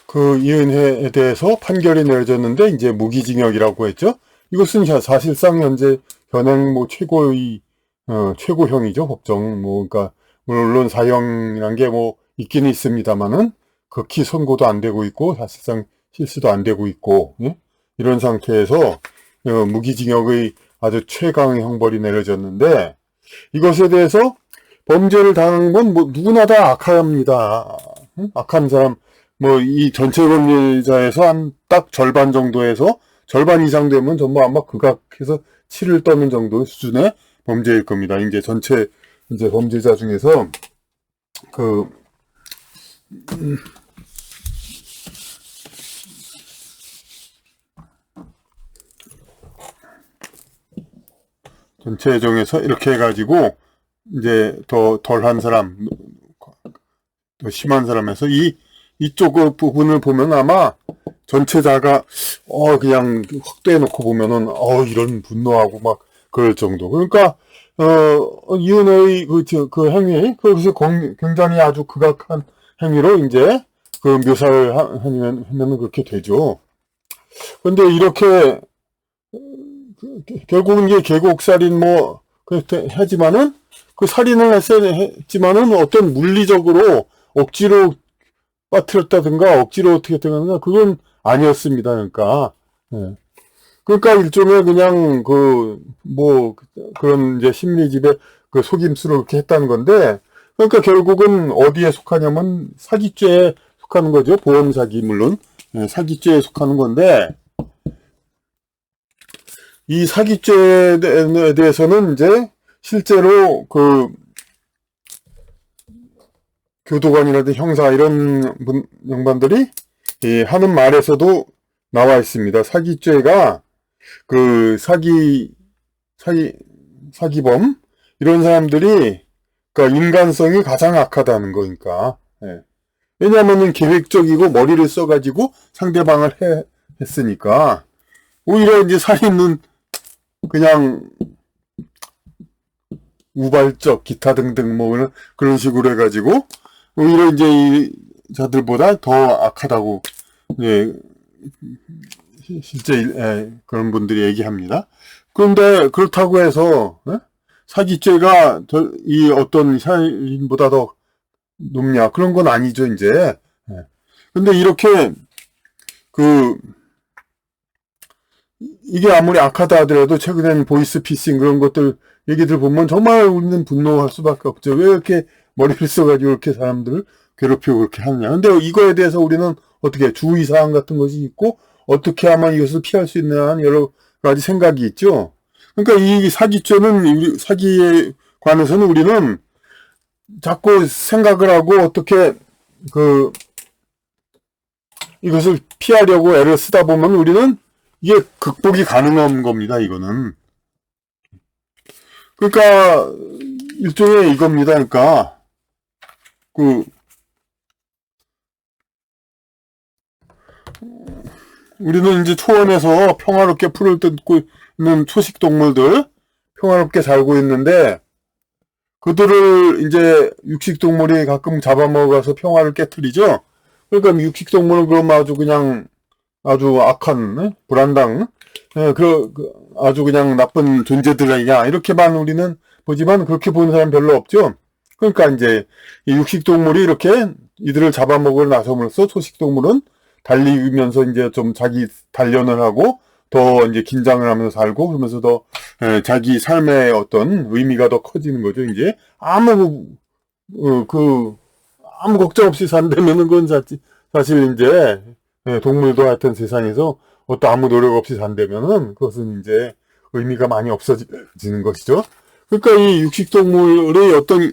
그 이은혜에 대해서 판결이 내려졌는데 이제 무기징역이라고 했죠. 이것은 사실상 현재 현행 뭐 최고의 최고형이죠. 법정 그러니까 물론 사형이란 게 뭐 있기는 있습니다만은 극히 선고도 안 되고 있고 사실상 실시도 안 되고 있고, 예? 이런 상태에서 무기징역의 아주 최강의 형벌이 내려졌는데, 이것에 대해서 범죄를 당한 건 뭐 누구나 다 악합니다. 악한 사람, 뭐 이 전체 범죄자에서 한 딱 절반 정도에서 절반 이상 되면 전부 아마 극악해서 치를 떠는 정도의 수준의 범죄일 겁니다. 이제 전체 이제 범죄자 중에서 그 전체 중에서 이렇게 해가지고 이제 더 덜한 사람, 더 심한 사람에서 이쪽 부분을 보면 아마 전체자가 그냥 확대해 놓고 보면은 이런 분노하고 막 그럴 정도. 그러니까 이은혜의 그 행위, 그것이 굉장히 아주 극악한 행위로 이제 그 묘사를 하면은 그렇게 되죠. 근데 이렇게 결국은 이게 계곡살인 뭐 그렇게 하지만은 그 살인을 했지만은 어떤 물리적으로 억지로 빠뜨렸다든가 억지로 어떻게 했다든가 그건 아니었습니다. 그러니까 그러니까 일종의 그냥 뭐 그런 이제 심리집에 그 속임수로 그렇게 했다는 건데, 그러니까 결국은 어디에 속하냐면 사기죄에 속하는 거죠. 보험 사기 물론 사기죄에 속하는 건데, 이 사기죄에 대해서는 이제 실제로 그 교도관이라든지 형사 이런 양반들이 하는 말에서도 나와 있습니다. 사기죄가 그 사기범 이런 사람들이 그러니까 인간성이 가장 악하다는 거니까. 왜냐하면은 계획적이고 머리를 써가지고 상대방을 했으니까 오히려 이제 살인은 그냥 우발적 기타 등등 뭐 그런 식으로 해가지고 오히려 이제 이 자들보다 더 악하다고 실제 그런 분들이 얘기합니다. 그런데 그렇다고 해서 사기죄가 이 어떤 살인보다 더 높냐 그런 건 아니죠 이제. 근데 이렇게 이게 아무리 악하다 하더라도 최근엔 보이스피싱 그런 것들 얘기들 보면 정말 우리는 분노할 수밖에 없죠. 왜 이렇게 머리를 써가지고 이렇게 사람들을 괴롭히고 그렇게 하느냐. 근데 이거에 대해서 우리는 어떻게 주의사항 같은 것이 있고 어떻게 하면 이것을 피할 수 있느냐 하는 여러 가지 생각이 있죠. 그러니까 이 사기죄는 사기에 관해서는 우리는 자꾸 생각을 하고 어떻게 이것을 피하려고 애를 쓰다 보면 우리는 이게 극복이 가능한 겁니다, 이거는. 그러니까, 일종의 이겁니다. 그러니까, 우리는 이제 초원에서 평화롭게 풀을 뜯고 있는 초식 동물들, 평화롭게 살고 있는데, 그들을 이제 육식 동물이 가끔 잡아먹어서 평화를 깨트리죠? 그러니까 육식 동물은 그럼 아주 악한, 불안당, 아주 그냥 나쁜 존재들 아니냐, 이렇게만 우리는 보지만 그렇게 보는 사람 별로 없죠. 그러니까 이제 이 육식동물이 이렇게 이들을 잡아먹으러 나섬으로써 초식동물은 달리면서 이제 좀 자기 단련을 하고 더 이제 긴장을 하면서 살고 그러면서 더 자기 삶의 어떤 의미가 더 커지는 거죠. 이제 아무 걱정 없이 산다면은 그건 사실 이제 동물도 하여튼 세상에서 어떤 아무 노력 없이 산다면은 그것은 이제 의미가 많이 없어지는 것이죠. 그러니까 이 육식동물의 어떤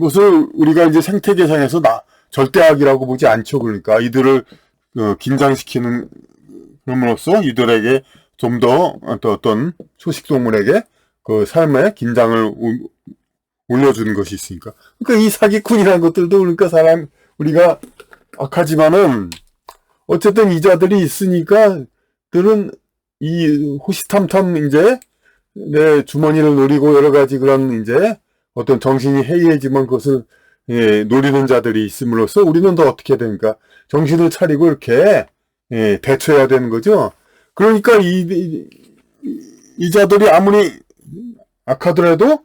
것을 우리가 이제 생태계상에서 절대 악이라고 보지 않죠. 그러니까 이들을 긴장시키는 그럼으로써 이들에게 좀 더 어떤 초식동물에게 그 삶의 긴장을 올려주는 것이 있으니까. 그러니까 이 사기꾼이라는 것들도 그러니까 우리가 악하지만은 어쨌든 이자들이 있으니까 들은 이 호시탐탐 이제 내 주머니를 노리고 여러 가지 그런 이제 어떤 정신이 해이해지면 그것을 노리는 자들이 있음으로써 우리는 더 어떻게 해야 되니까 정신을 차리고 이렇게 대처해야 되는 거죠. 그러니까 이 자들이 아무리 악하더라도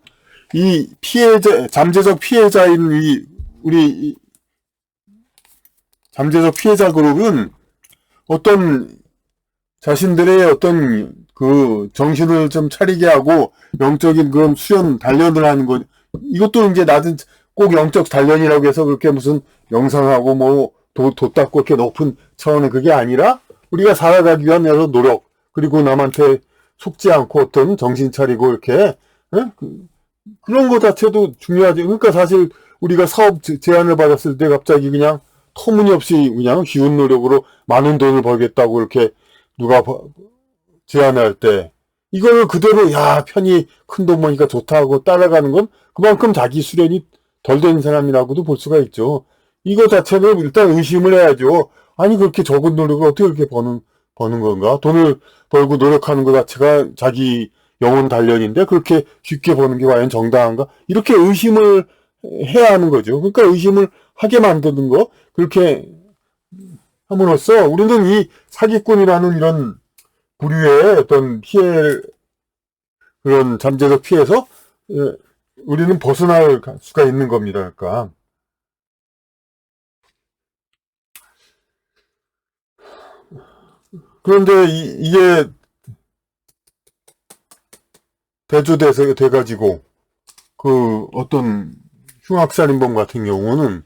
이 피해자, 잠재적 피해자인 우리 잠재적 피해자 그룹은 어떤 자신들의 어떤 그 정신을 좀 차리게 하고 영적인 그런 수련 단련을 하는 것, 이것도 이제 낮은 꼭 영적 단련이라고 해서 그렇게 무슨 명상하고 뭐 도 닦고 이렇게 높은 차원의 그게 아니라 우리가 살아가기 위한 여러 노력, 그리고 남한테 속지 않고 어떤 정신 차리고 이렇게 그런 거 자체도 중요하지. 그러니까 사실 우리가 사업 제안을 받았을 때 갑자기 그냥 터무니없이 그냥 쉬운 노력으로 많은 돈을 벌겠다고 이렇게 누가 제안할 때 이걸 그대로 야 편히 큰 돈 버니까 좋다 하고 따라가는 건 그만큼 자기 수련이 덜 된 사람이라고도 볼 수가 있죠. 이거 자체는 일단 의심을 해야죠. 아니 그렇게 적은 노력을 어떻게 그렇게 버는 건가? 돈을 벌고 노력하는 것 자체가 자기 영혼 단련인데 그렇게 쉽게 버는 게 과연 정당한가? 이렇게 의심을 해야 하는 거죠. 그러니까 의심을 하게 만드는 거 그렇게 함으로써 우리는 이 사기꾼이라는 이런 부류의 어떤 피해, 그런 잠재적 피해에서 우리는 벗어날 수가 있는 겁니다. 그러니까. 그런데 이게 돼가지고 그 어떤 흉악살인범 같은 경우는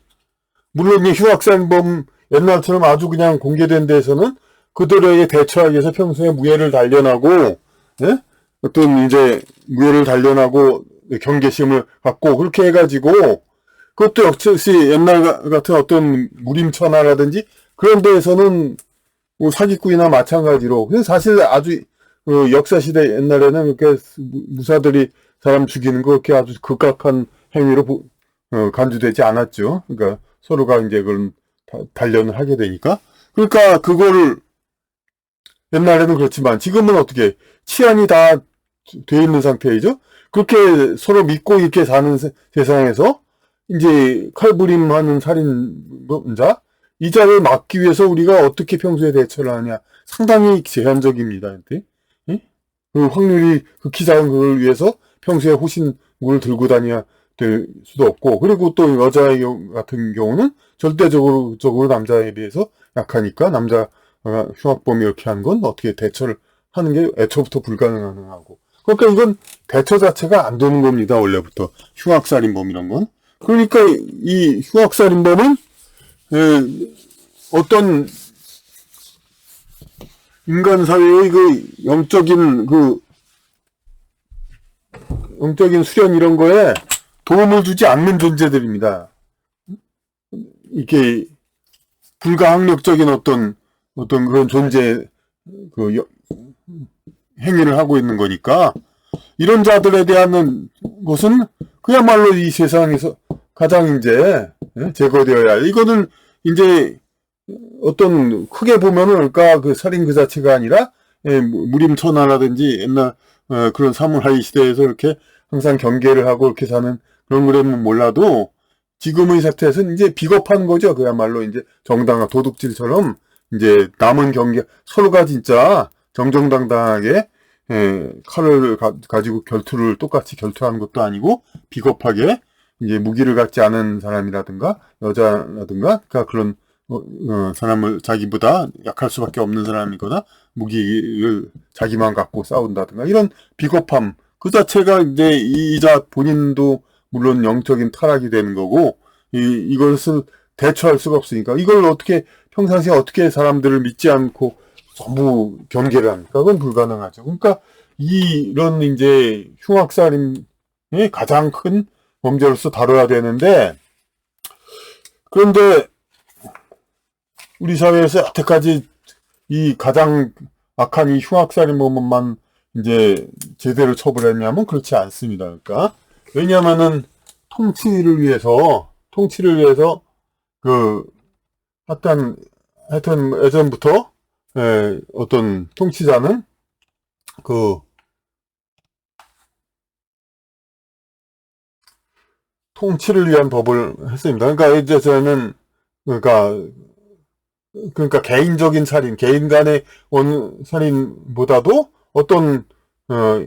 물론 이 흉악살인범 옛날처럼 아주 그냥 공개된 데에서는 그들에게 대처하기 위해서 평소에 무예를 단련하고, 예? 어떤 이제 무예를 단련하고 경계심을 갖고 그렇게 해가지고 그것도 역시 옛날 같은 어떤 무림천하라든지 그런 데에서는 뭐 사기꾼이나 마찬가지로. 그래서 사실 아주 역사시대 옛날에는 그렇게 무사들이 사람 죽이는 거 그렇게 아주 극악한 행위로 간주되지 않았죠. 그러니까 서로가 이제 그런 단련을 하게 되니까. 그러니까 그거를 옛날에는 그렇지만 지금은 어떻게 치안이 다 돼 있는 상태이죠. 그렇게 서로 믿고 이렇게 사는 세상에서 이제 칼부림하는 살인자 이 자를 막기 위해서 우리가 어떻게 평소에 대처를 하냐 상당히 제한적입니다. 예? 그 확률이 극히 작은 그걸 위해서 평소에 호신물을 들고 다녀야 될 수도 없고 그리고 또 여자 같은 경우는 절대적으로 남자에 비해서 약하니까 남자 흉악범이 이렇게 하는 건 어떻게 대처를 하는 게 애초부터 불가능하고 그러니까 이건 대처 자체가 안 되는 겁니다. 원래부터 흉악살인범 이런 건. 그러니까 이 흉악살인범은 어떤 인간 사회의 그 영적인 수련 이런 거에 도움을 주지 않는 존재들입니다. 이게 불가항력적인 어떤 그런 존재 행위를 하고 있는 거니까 이런 자들에 대한 것은 그야말로 이 세상에서 가장 이제 제거되어야 할. 이거는 이제 어떤 크게 보면은 그러니까 그 살인 그 자체가 아니라 무림천하라든지 옛날 그런 사무라이 시대에서 이렇게 항상 경계를 하고 이렇게 사는 그런 거라면 몰라도 지금의 사태에서는 이제 비겁한 거죠. 그야말로 이제 정당한 도둑질처럼 이제 남은 경계 서로가 진짜 정정당당하게 칼을 가지고 결투를 똑같이 결투하는 것도 아니고 비겁하게 이제 무기를 갖지 않은 사람이라든가 여자라든가 그러니까 그런 사람을 자기보다 약할 수밖에 없는 사람이거나 무기를 자기만 갖고 싸운다든가 이런 비겁함 그 자체가 이제 이자 본인도 물론 영적인 타락이 되는 거고 이것을 대처할 수가 없으니까 이걸 어떻게 평상시에 어떻게 사람들을 믿지 않고 전부 경계를 합니까? 그건 불가능하죠. 그러니까 이런 이제 흉악살인이 가장 큰 범죄로서 다뤄야 되는데 그런데 우리 사회에서 여태까지 이 가장 악한 이 흉악살인범만 이제 제대로 처벌했냐면 그렇지 않습니다. 그러니까 왜냐하면은 통치를 위해서 그 하여튼 예전부터 어떤 통치자는 그 통치를 위한 법을 했습니다. 그러니까 이제 저는 그러니까 개인적인 살인, 개인 간의 살인보다도 어떤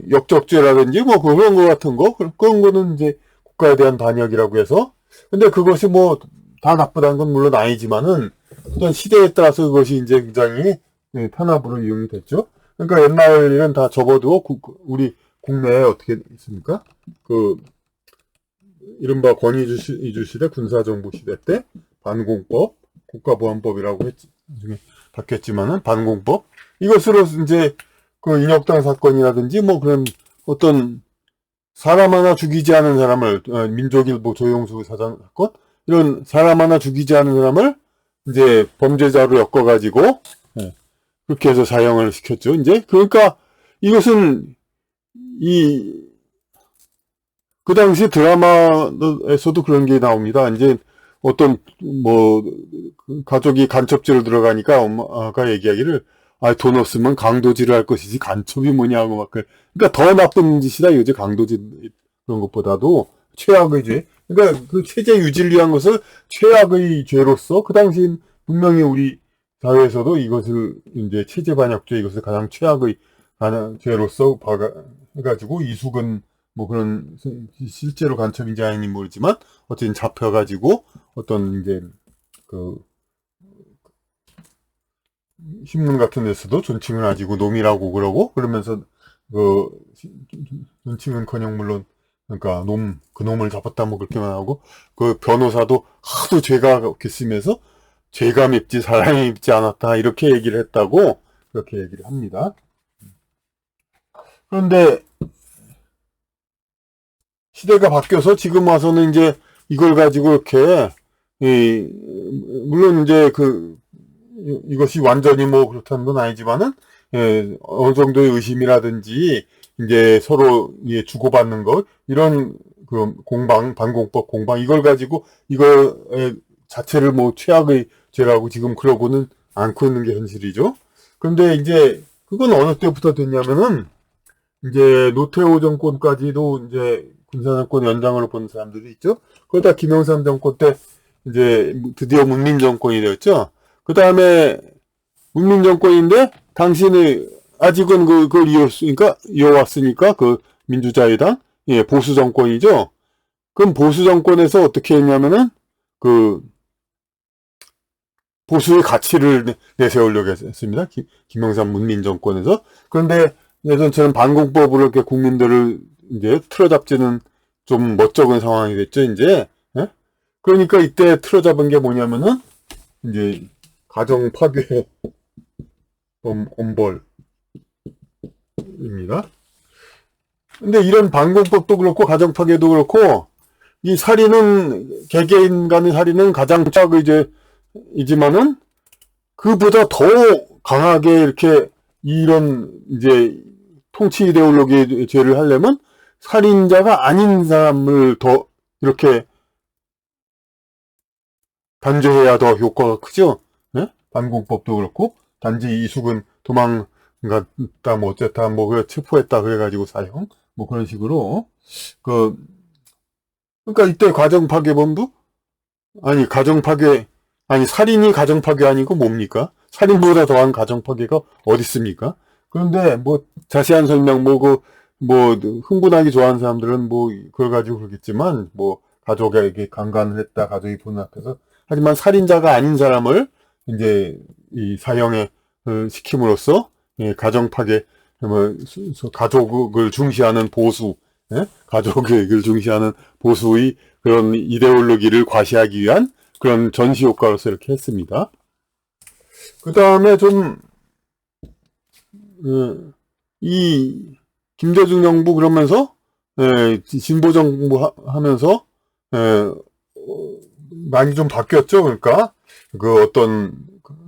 역적죄라든지 뭐 그런 거 같은 거 그런 거는 이제 국가에 대한 반역이라고 해서 근데 그것이 뭐 다 나쁘다는 건 물론 아니지만은 어떤 시대에 따라서 그것이 이제 굉장히 편압으로 이용이 됐죠. 그러니까 옛날 일은 다 접어두고 우리 국내에 어떻게 있습니까? 그 이른바 권위주의 시대 군사정부 시대 때 반공법, 국가보안법이라고 나중에 바뀌었지만은 반공법 이것으로 이제 그 인혁당 사건이라든지 뭐 그런 어떤 사람 하나 죽이지 않은 사람을 민족일보 조영수 사장 사건 이런 사람 하나 죽이지 않은 사람을 이제 범죄자로 엮어가지고 그렇게 해서 사형을 시켰죠. 이제 그러니까 이것은 그 당시 드라마에서도 그런 게 나옵니다. 이제 어떤 뭐 가족이 간첩죄로 들어가니까 엄마가 얘기하기를 돈 없으면 강도질을 할 것이지 간첩이 뭐냐고 막 그러니까 더 나쁜 짓이다 이거지. 강도질 그런 것보다도 최악의 죄. 그러니까 그 체제 유지를 위한 것을 최악의 죄로서 그 당시 분명히 우리 사회에서도 이것을 이제 체제 반역죄 이것을 가장 최악의 죄로서 해가지고 이수근 뭐 그런 실제로 간첩인지 아닌지 모르지만 어쨌든 잡혀가지고 어떤 이제 그 신문 같은 데서도 존칭을 가지고 놈이라고 그러면서 그 존칭은커녕 물론 그러니까 그놈을 잡았다 뭐 그렇게만 하고 그 변호사도 하도 죄가 겠으면서 죄가 밉지 사랑이 밉지 않았다 이렇게 얘기를 했다고 그렇게 얘기를 합니다. 그런데 시대가 바뀌어서 지금 와서는 이제 이걸 가지고 이렇게 물론 이제 이것이 완전히 뭐 그렇다는 건 아니지만은 어느 정도의 의심이라든지 이제 서로 주고받는 것 이런 그 반공법 공방 이걸 가지고 이거 자체를 뭐 최악의 죄라고 지금 그러고는 않고 있는 게 현실이죠. 그런데 이제 그건 어느 때부터 됐냐면은 이제 노태우 정권까지도 이제 군사정권 연장으로 본 사람들이 있죠. 그러다 김영삼 정권 때 이제 드디어 문민정권이 되었죠. 그 다음에 문민정권인데 당신이 아직은 그걸 이어왔으니까 그 민주자유당 보수 정권이죠. 그럼 보수 정권에서 어떻게 했냐면은 그 보수의 가치를 내세우려고 했습니다. 김영삼 문민정권에서. 그런데 예전처럼 반공법으로 이렇게 국민들을 이제 틀어잡지는 좀 멋쩍은 상황이 됐죠, 이제. 예? 그러니까 이때 틀어잡은 게 뭐냐면은, 이제, 가정 파괴 엄벌입니다. 근데 이런 반공법도 그렇고, 가정 파괴도 그렇고, 이 살인은, 개개인 간의 살인은 가장 최악의 죄이지만은, 그보다 더 강하게 이렇게, 이런, 이제, 통치 이데올로기의 죄를 하려면 살인자가 아닌 사람을 더 이렇게 단죄해야 더 효과가 크죠. 네? 반공법도 그렇고 단지 이숙은 도망갔다 뭐 어쨌다 뭐 체포했다 그래가지고 사형 뭐 그런 식으로 그러니까 이때 가정파괴범도 살인이 가정파괴 아니고 뭡니까? 살인보다 더한 가정파괴가 어디 있습니까? 그런데 뭐 자세한 설명 흥분하기 좋아하는 사람들은 뭐 그걸 가지고 그러겠지만 뭐 가족에게 강간을 했다 가족이 보는 앞에서 하지만 살인자가 아닌 사람을 이제 이 사형에 시킴으로써 가정 파괴 가족을 중시하는 보수 가족을 중시하는 보수의 그런 이데올로기를 과시하기 위한 그런 전시 효과로서 이렇게 했습니다. 그 다음에 이 김대중 정부 그러면서 진보 정부 하면서 많이 좀 바뀌었죠. 그러니까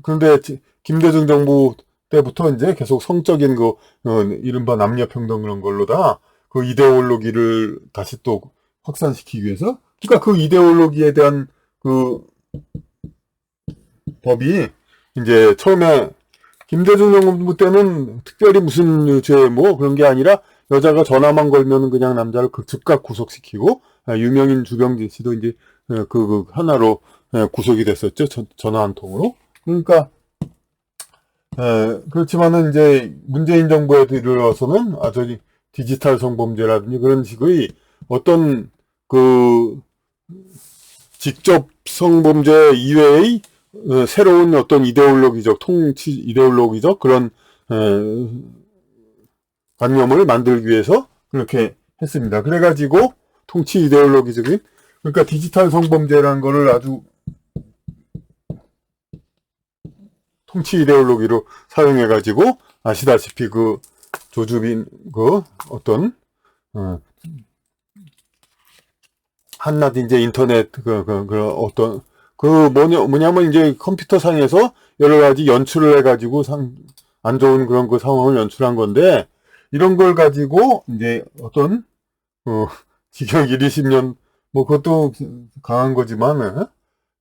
그런데 김대중 정부 때부터 이제 계속 성적인 이른바 남녀평등 그런 걸로다 그 이데올로기를 다시 또 확산시키기 위해서 그러니까 그 이데올로기에 대한 그 법이 이제 처음에 김대중 정부 때는 특별히 무슨 죄 그런 게 아니라 여자가 전화만 걸면 그냥 남자를 즉각 구속시키고 유명인 주병진 씨도 이제 그 하나로 구속이 됐었죠. 전화 한 통으로. 그러니까 그렇지만은 이제 문재인 정부에 들어서는 아주 디지털 성범죄라든지 그런 식의 어떤 그 직접 성범죄 이외의 새로운 어떤 이데올로기적 통치 이데올로기적 그런 관념을 만들기 위해서 그렇게 했습니다. 그래가지고 통치 이데올로기적인 그러니까 디지털 성범죄라는 거를 아주 통치 이데올로기로 사용해가지고 아시다시피 그 조주빈 그 어떤 한낱 이제 인터넷 그 어떤 그 뭐냐면 이제 컴퓨터 상에서 여러 가지 연출을 해가지고 안 좋은 그런 그 상황을 연출한 건데 이런 걸 가지고 이제 어떤 징역 1, 20년 뭐 그것도 강한 거지만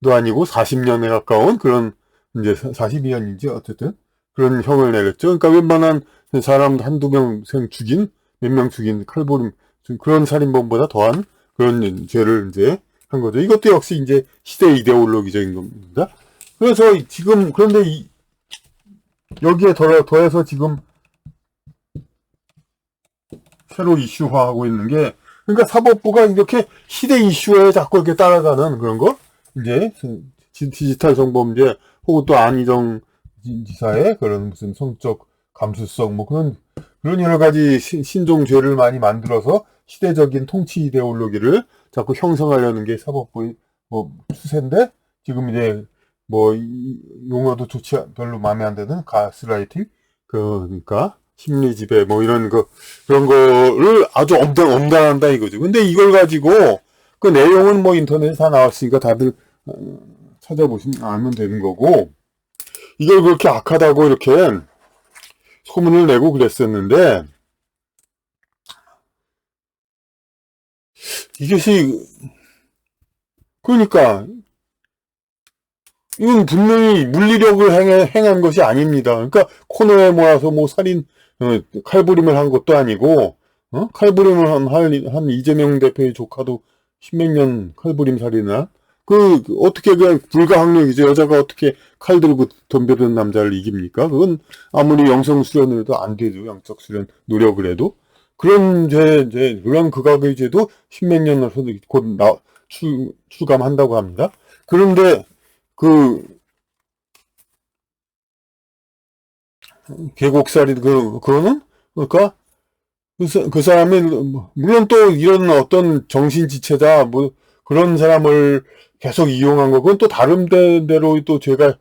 도 아니고 40년에 가까운 그런 이제 42년인지 어쨌든 그런 형을 내렸죠. 그러니까 웬만한 사람 한두 명생 죽인 몇 명 죽인 칼부림 그런 살인범보다 더한 그런 죄를 이제 한 거죠. 이것도 역시 이제 시대 이데올로기적인 겁니다. 그래서 지금 그런데 여기에 더해서 지금 새로 이슈화하고 있는 게 그러니까 사법부가 이렇게 시대 이슈에 자꾸 이렇게 따라가는 그런 거 이제 디지털 성범죄 혹은 또 안희정 지사의 그런 무슨 성적 감수성 뭐 그런 여러 가지 신종죄를 많이 만들어서 시대적인 통치 이데올로기를 자꾸 형성하려는 게 사법부의 뭐 추세인데 지금 이제 뭐 용어도 별로 마음에 안 드는 가스라이팅 그러니까 심리 지배 뭐 이런 그런 거를 아주 엄단한다 이거죠. 근데 이걸 가지고 그 내용은 뭐 인터넷에 다 나왔으니까 다들 찾아보시면 알면 되는 거고 이걸 그렇게 악하다고 이렇게 소문을 내고 그랬었는데 이것이 그러니까 이건 분명히 물리력을 행한 것이 아닙니다. 그러니까 코너에 모아서 뭐 살인 칼부림을 한 것도 아니고 칼부림을 한 이재명 대표의 조카도 십몇 년 칼부림 살인을 어떻게 그냥 불가항력이죠. 여자가 어떻게 칼 들고 덤벼드는 남자를 이깁니까? 그건 아무리 영성 수련을 해도 안 되죠. 영적 수련 노력을 해도. 그런 그런 극악의 죄도 십몇 년을 곧 출감한다고 합니다. 그런데 계곡살이 그거는 그러니까 그 사람이 물론 또 이런 어떤 정신지체자 뭐 그런 사람을 계속 이용한 거 그건 또 다른 대로 또 죄가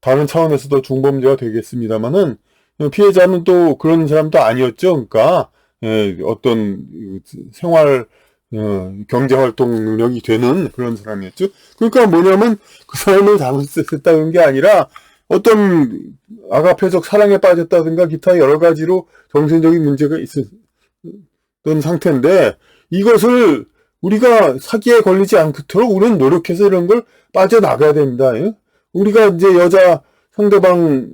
다른 차원에서 도 중범죄가 되겠습니다만은 피해자는 또 그런 사람도 아니었죠. 그러니까 어떤 생활 경제활동 능력이 되는 그런 사람이었죠. 그러니까 뭐냐면 그 사람을 잘못했다는 게 아니라 어떤 아가페적 사랑에 빠졌다든가 기타 여러 가지로 정신적인 문제가 있었던 상태인데 이것을 우리가 사기에 걸리지 않도록 우리는 노력해서 이런 걸 빠져나가야 됩니다. 우리가 이제 여자 상대방에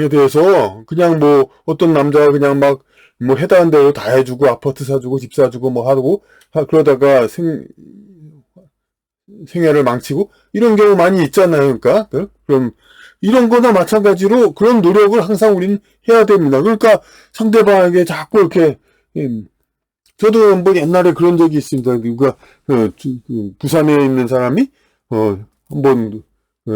대해서 그냥 뭐 어떤 남자가 그냥 막 뭐 해당한 대로 다 해주고 아파트 사주고 집 사주고 뭐 하고 그러다가 생애를 망치고 이런 경우 많이 있잖아요. 그러니까 그럼 이런 거나 마찬가지로 그런 노력을 항상 우리는 해야 됩니다. 그러니까 상대방에게 자꾸 이렇게 저도 뭐 옛날에 그런 적이 있습니다. 누가 부산에 있는 사람이 한번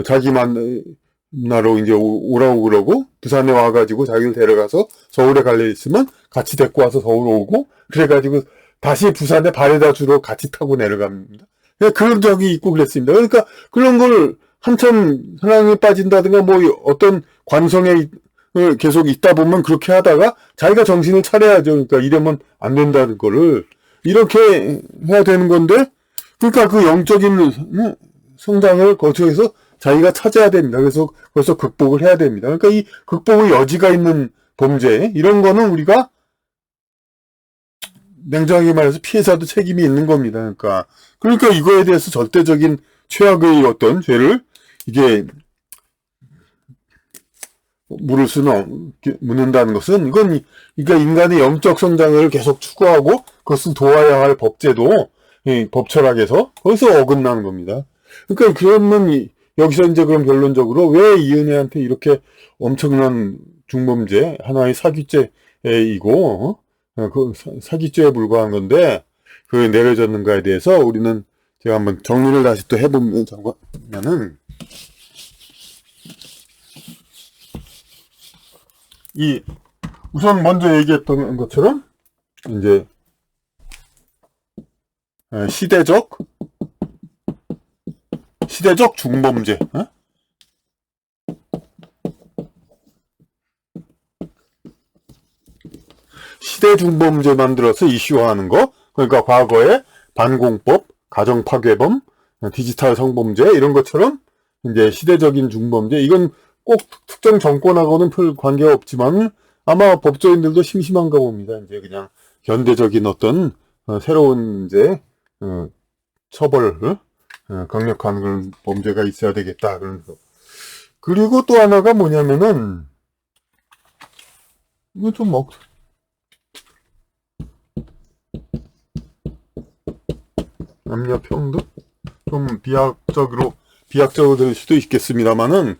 자기 만나러 이제 오라고 그러고 부산에 와가지고 자기를 데려가서 서울에 갈 일 있으면 같이 데리고 와서 서울 오고 그래가지고 다시 부산에 바래다 주러 같이 타고 내려갑니다. 그런 적이 있고 그랬습니다. 그러니까 그런 걸 한참 사랑에 빠진다든가 뭐 어떤 관성에 계속 있다 보면 그렇게 하다가 자기가 정신을 차려야죠. 그러니까 이러면 안 된다는 거를 이렇게 해야 되는 건데 그러니까 그 영적인 성장을 거쳐서 자기가 찾아야 됩니다. 그래서 극복을 해야 됩니다. 그러니까 이 극복의 여지가 있는 범죄 이런 거는 우리가 냉정하게 말해서 피해자도 책임이 있는 겁니다. 그러니까 이거에 대해서 절대적인 최악의 어떤 죄를 이게 묻는다는 것은 이건 그러니까 인간의 영적 성장을 계속 추구하고 그것을 도와야 할 법제도 법 철학에서 거기서 어긋나는 겁니다. 그러니까 그러면 여기서 이제 그럼 결론적으로 왜 이은혜한테 이렇게 엄청난 중범죄, 하나의 사기죄이고 그 사기죄에 불과한 건데 그 내려졌는가에 대해서 우리는 제가 한번 정리를 다시 또 해보면은 우선 먼저 얘기했던 것처럼 이제 시대적 중범죄, 시대 중범죄 만들어서 이슈화하는 거, 그러니까 과거에 반공법, 가정파괴범, 디지털 성범죄 이런 것처럼 이제 시대적인 중범죄, 이건 꼭 특정 정권하고는 별 관계가 없지만 아마 법조인들도 심심한가 봅니다. 이제 그냥 현대적인 어떤 새로운 이제 처벌, 강력한 그런 범죄가 있어야 되겠다. 그러면서 그리고 또 하나가 뭐냐면은 이거 좀 남녀 평등 좀 비약적으로 될 수도 있겠습니다만은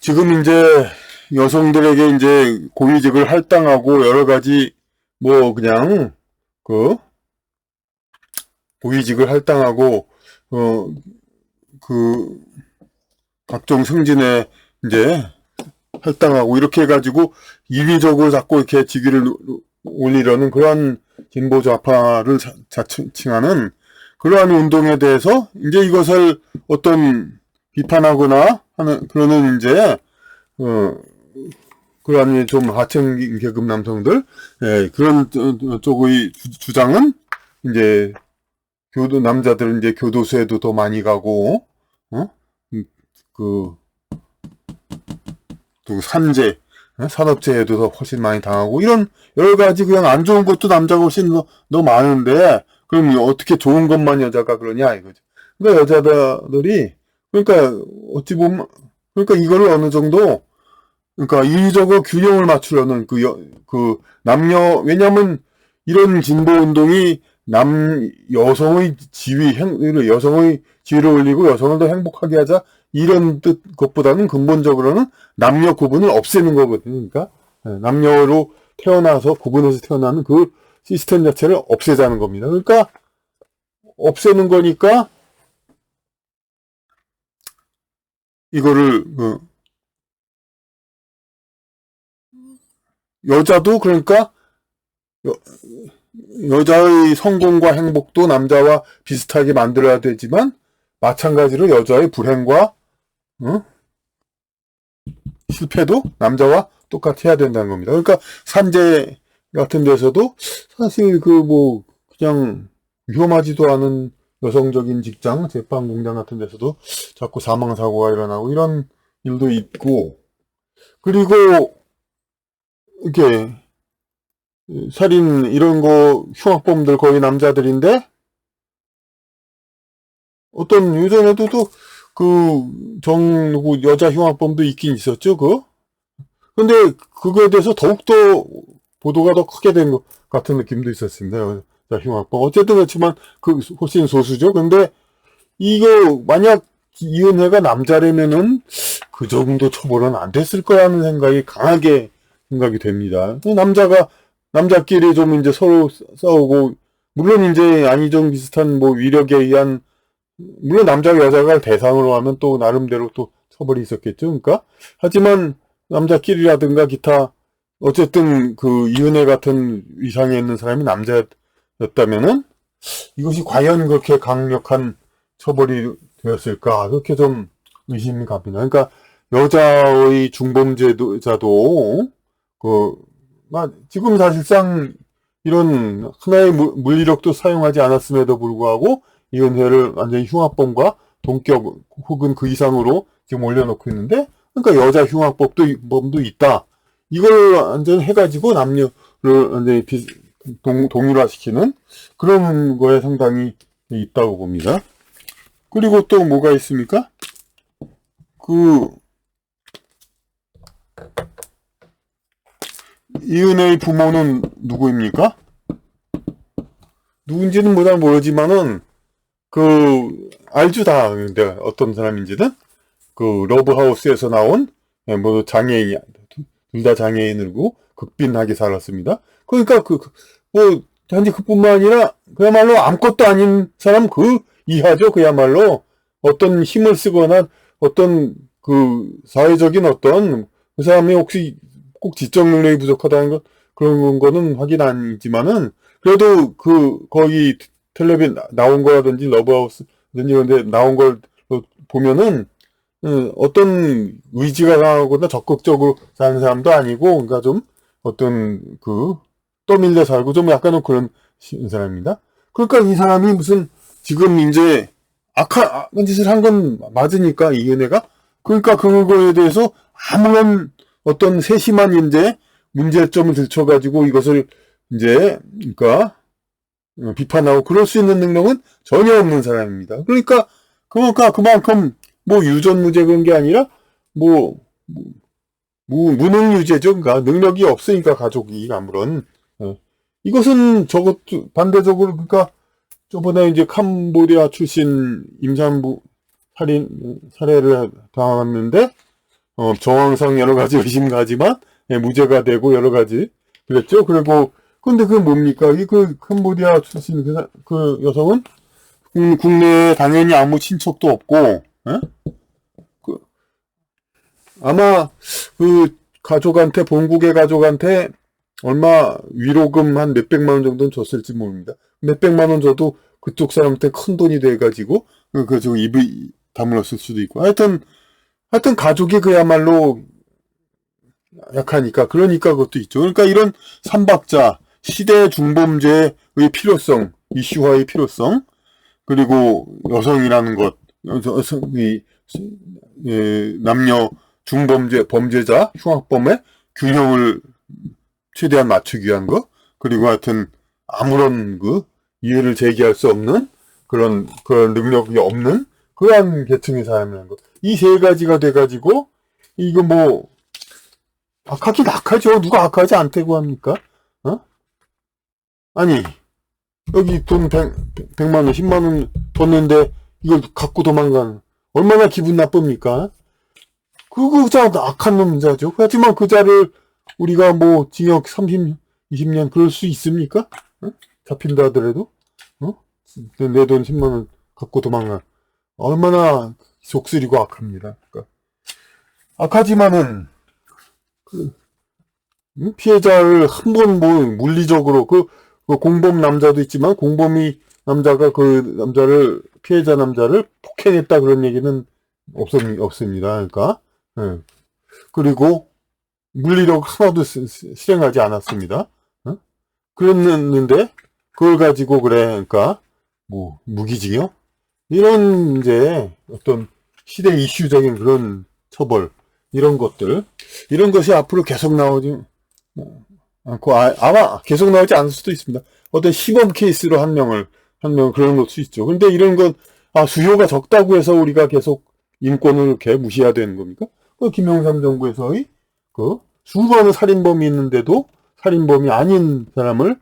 지금 이제 여성들에게 이제 고위직을 할당하고 여러 가지 뭐 그냥 그 고위직을 할당하고 그 각종 승진에 이제 할당하고 이렇게 해가지고 인위적으로 자꾸 이렇게 직위를 올리려는 그러한 진보 좌파를 자칭하는 그러한 운동에 대해서 이제 이것을 어떤 비판하거나 하는 그러는 이제 그러한 좀 하층 계급 남성들 그런 쪽의 주장은 이제 남자들은 이제 교도소에도 더 많이 가고 또 산업재해도 더 훨씬 많이 당하고 이런 여러 가지 그냥 안 좋은 것도 남자가 훨씬 더 많은데 그럼 어떻게 좋은 것만 여자가 그러냐 이거죠. 그러니까 여자들이 그러니까 어찌 보면 그러니까 이거를 어느 정도 그러니까 인위적으로 균형을 맞추려는 그 남녀 왜냐면 이런 진보 운동이 여성의 여성의 지위를 올리고 여성을 더 행복하게 하자 이런 뜻 것보다는 근본적으로는 남녀 구분을 없애는 거거든요. 그러니까 남녀로 태어나서 구분해서 태어나는 그 시스템 자체를 없애자는 겁니다. 그러니까 없애는 거니까 이거를 여자도 그러니까 여자의 성공과 행복도 남자와 비슷하게 만들어야 되지만 마찬가지로 여자의 불행과 실패도 남자와 똑같이 해야 된다는 겁니다. 그러니까 산재 같은 데서도 사실 그냥 위험하지도 않은 여성적인 직장, 제빵 공장 같은 데서도 자꾸 사망 사고가 일어나고 이런 일도 있고 그리고 이렇게 살인 이런 거 흉악범들 거의 남자들인데 어떤 예전에도 누구 여자 흉악범도 있긴 있었죠, 근데 그거에 대해서 더욱더 보도가 더 크게 된 것 같은 느낌도 있었습니다. 여자 흉악범. 어쨌든 그렇지만 훨씬 소수죠. 근데 이거 만약 이은혜가 남자라면은 그 정도 처벌은 안 됐을 거라는 생각이 강하게 생각이 됩니다. 남자끼리 좀 이제 서로 싸우고 물론 이제 안희정 비슷한 위력에 의한 물론 남자가 여자가 대상으로 하면 또 나름대로 또 처벌이 있었겠죠. 그러니까 하지만 남자끼리라든가 기타 어쨌든 이은혜 같은 위상에 있는 사람이 남자였다면은 이것이 과연 그렇게 강력한 처벌이 되었을까 그렇게 좀 의심이 갑니다. 그러니까 여자의 중범죄자도 지금 사실상 이런 하나의 물리력도 사용하지 않았음에도 불구하고 이은혜를 완전히 흉악범과 동격 혹은 그 이상으로 지금 올려놓고 있는데 그러니까 여자 흉악범도 있다. 이걸 완전 해가지고 남녀를 완전히 동일화시키는 그런 거에 상당히 있다고 봅니다. 그리고 또 뭐가 있습니까? 이은혜의 부모는 누구입니까? 누군지는 모르지만은 알죠 다. 내가 어떤 사람인지는 러브하우스에서 나온 뭐 장애인, 둘 다 장애인이고 극빈하게 살았습니다. 그러니까 뭐 단지 그뿐만 아니라 그야말로 아무것도 아닌 사람 이하죠. 그야말로 어떤 힘을 쓰거나 어떤 사회적인 어떤 그 사람이 혹시 꼭 지적 능력이 부족하다는 것 그런 거는 확인 아니지만은 그래도 거기 텔레비 나온 거라든지 러브하우스든지 그런데 나온 걸 보면은 어떤 의지가 강하거나 적극적으로 사는 사람도 아니고 그러니까 좀 어떤 떠밀려 살고 좀 약간은 그런 사람입니다. 그러니까 이 사람이 무슨 지금 이제 악한 짓을 한 건 맞으니까 이 은혜가 그러니까 그거에 대해서 아무런 어떤 세심한 이제 문제점을 들춰가지고 이것을 이제 그러니까 비판하고 그럴 수 있는 능력은 전혀 없는 사람입니다. 그러니까 그만큼 뭐 유전무죄 그런 게 아니라 무능유죄죠. 그러니까 능력이 없으니까 가족이 아무런 이것은 저것도 반대적으로 그러니까 저번에 이제 캄보디아 출신 임산부 살해를 당했는데 정황상 여러 가지 의심 가지만 무죄가 되고 여러 가지 그랬죠. 그리고 근데 그게 뭡니까? 캄보디아 출신 그 여성은 국내에 당연히 아무 친척도 없고 에? 아마 가족한테 본국의 가족한테 얼마 위로금 한 몇백만 원 정도는 줬을지 모릅니다. 몇백만 원 줘도 그쪽 사람한테 큰 돈이 돼가지고 저 입을 다물었을 수도 있고 하여튼 가족이 그야말로 약하니까 그러니까 그것도 있죠. 그러니까 이런 삼박자 시대 중범죄의 필요성 이슈화의 필요성 그리고 여성이라는 것 여성이 남녀 중범죄 범죄자 흉악범의 균형을 최대한 맞추기 위한 거 그리고 하여튼 아무런 이해를 제기할 수 없는 그런 능력이 없는 그러한 계층의 사람이라는 거. 이 세 가지가 돼가지고 이거 뭐 악하긴 악하죠. 누가 악하지 않다고 합니까? 아니 여기 돈 100만 원, 10만 원 줬는데 이걸 갖고 도망가는 얼마나 기분 나쁩니까? 자 악한 놈자죠. 하지만 그 자를 우리가 뭐 징역 30, 20년 그럴 수 있습니까? 잡힌다 하더라도 내 돈 10만 원 갖고 도망가 얼마나 속쓰리고 악합니다. 그러니까 악하지만은 피해자를 한 번 뭐 물리적으로 공범 남자도 있지만 공범이 남자가 남자를 피해자 남자를 폭행했다 그런 얘기는 없습니다. 그러니까 그리고 물리력 하나도 실행하지 않았습니다. 그랬는데 그걸 가지고 그러니까 뭐 무기징역 이런 이제 어떤 시대 이슈적인 그런 처벌 이런 것이 앞으로 계속 나오지 않고 아마 계속 나오지 않을 수도 있습니다. 어떤 시범 케이스로 한 명 그런 것도 있죠. 근데 이런 건 수요가 적다고 해서 우리가 계속 인권을 이렇게 무시해야 되는 겁니까? 김영삼 정부에서의 수많은 살인범이 있는데도 살인범이 아닌 사람을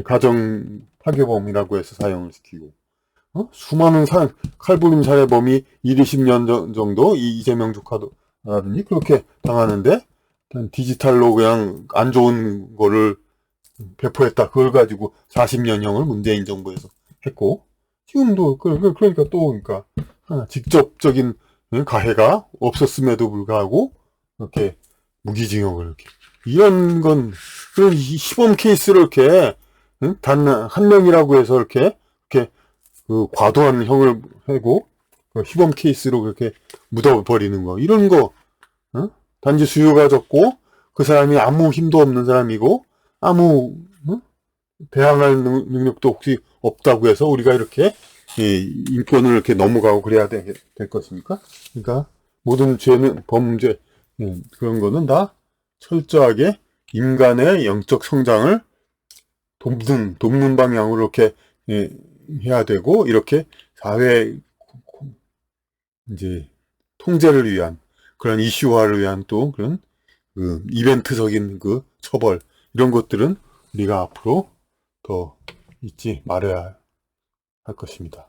가정 파괴범이라고 해서 사형을 시키고 수많은 칼부림 살해범이 20년 정도 이재명 조카라든지 그렇게 당하는데 디지털로 그냥 안 좋은 거를 배포했다. 그걸 가지고 40년형을 문재인 정부에서 했고 지금도 그러니까 직접적인 가해가 없었음에도 불구하고 이렇게 무기징역을 이렇게 이런 건 그런 시범 케이스를 이렇게 단 한 명이라고 해서 이렇게 과도한 형을 하고 시범 케이스로 그렇게 묻어버리는 거 이런 거 단지 수요가 적고 그 사람이 아무 힘도 없는 사람이고 아무 대항할 능력도 혹시 없다고 해서 우리가 이렇게 인권을 이렇게 넘어가고 그래야 될 것입니까? 그러니까 모든 죄는 범죄 그런 거는 다 철저하게 인간의 영적 성장을 돕는 방향으로 이렇게 해야 되고 이렇게 사회 이제 통제를 위한 그런 이슈화를 위한 또 그런 이벤트적인 처벌 이런 것들은 우리가 앞으로 더 잊지 말아야 할 것입니다.